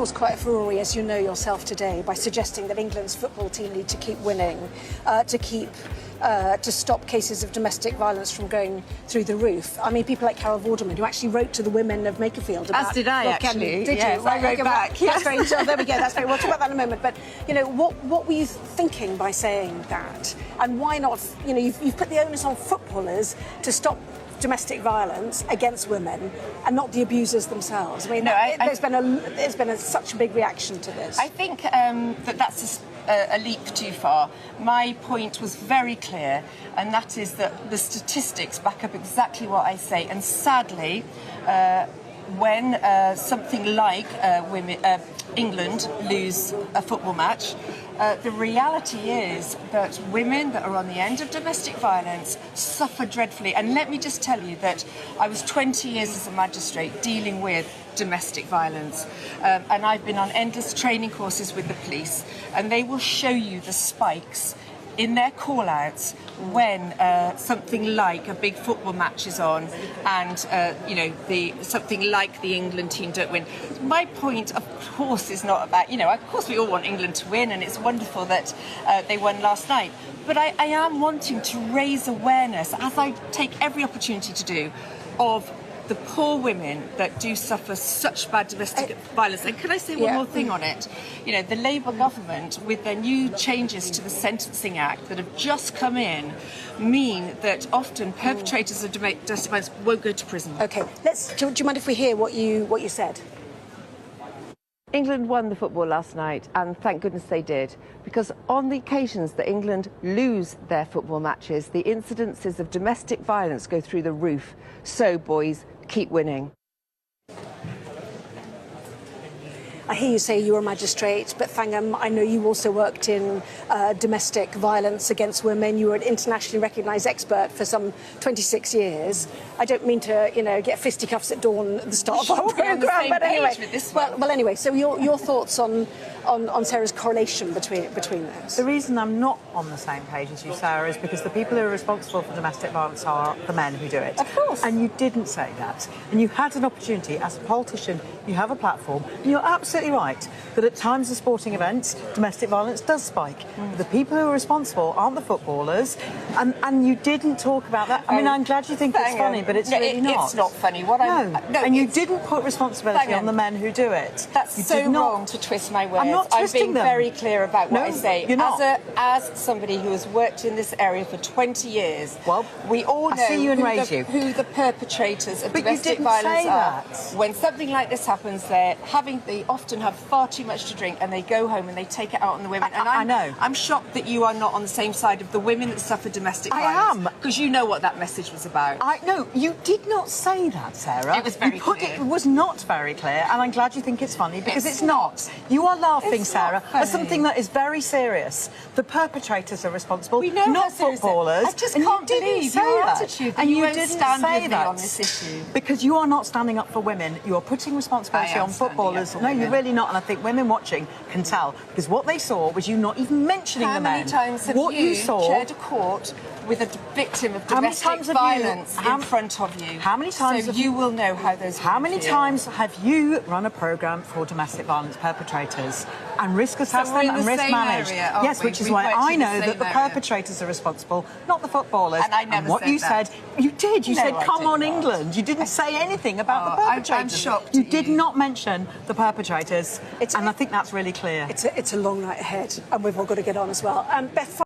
caused quite a furore, as you know yourself today, by suggesting that England's football team need to keep winning, to stop cases of domestic violence from going through the roof. I mean, people like Carol Vorderman, who actually wrote to the women of Makerfield about... As did I, actually. Did yes, you? I wrote back. That's very... So there we go. That's very... We'll talk about that in a moment. But, you know, what were you thinking by saying that? And why not... You know, you've put the onus on footballers to stop domestic violence against women and not the abusers themselves. I mean, there's been such a big reaction to this. I think that's a leap too far. My point was very clear, and that is that the statistics back up exactly what I say. And sadly, when something like England lose a football match, the reality is that women that are on the end of domestic violence suffer dreadfully. And let me just tell you that I was 20 years as a magistrate dealing with domestic violence, and I've been on endless training courses with the police, and they will show you the spikes in their call-outs when something like a big football match is on and you know, something like the England team don't win. My point, of course, is not about, you know, of course we all want England to win, and it's wonderful that they won last night, but I am wanting to raise awareness, as I take every opportunity to do, of the poor women that do suffer such bad domestic violence. And can I say one more thing on it? You know, the Labour government, with their new changes to the Sentencing Act that have just come in, mean that often perpetrators of domestic violence won't go to prison. OK, do you mind if we hear what you said? England won the football last night, and thank goodness they did, because on the occasions that England lose their football matches, the incidences of domestic violence go through the roof. So, boys, keep winning. I hear you say you were a magistrate, but Thangham, I know you also worked in domestic violence against women. You were an internationally recognised expert for some 26 years. I don't mean to, you know, get fisticuffs at dawn at the start of our programme, but anyway. Well, anyway, so your thoughts on Sarah's correlation between those? The reason I'm not on the same page as you, Sarah, is because the people who are responsible for domestic violence are the men who do it. Of course. And you didn't say that. And you had an opportunity as a politician, you have a platform, and you're absolutely right that at times of sporting events, domestic violence does spike. The people who are responsible aren't the footballers, and you didn't talk about that. I mean, I'm glad you think it's funny, but it's really not. It's not funny. And you didn't put responsibility on the men who do it. That's so wrong to twist my words. I'm not twisting them. I'm being very clear about what I say. You're not. As somebody who has worked in this area for 20 years, well, we all know who the perpetrators of domestic violence are. When something like this happens, they often have far too much to drink, and they go home and they take it out on the women. And I know. I'm shocked that you are not on the same side of the women that suffer domestic violence. I am. Because you know what that message was about. No, you did not say that, Sarah. It was very clear. It was not very clear, and I'm glad you think it's funny, because it's not. You are laughing, Sarah, at something that is very serious. The perpetrators are responsible, we know not footballers. I just can't believe your attitude that you didn't stand with me on this issue. Because you are not standing up for women. You are putting responsibility on footballers. No, you're really not, and I think women watching can tell, because what they saw was you not even mentioning the men. How many times have you chaired a court with a victim of domestic violence in front of you? How many times so you will know how those How many times have you run a programme for domestic violence perpetrators and risk assessment and risk managed? Yes, which is why I know that the perpetrators are responsible, not the footballers. And I never what you said, you did. You said, "Come on, England." You didn't say anything about the perpetrators. I'm shocked. You did not mention the perpetrators, and I think that's really clear. It's a long night ahead, and we've all got to get on as well. Beth.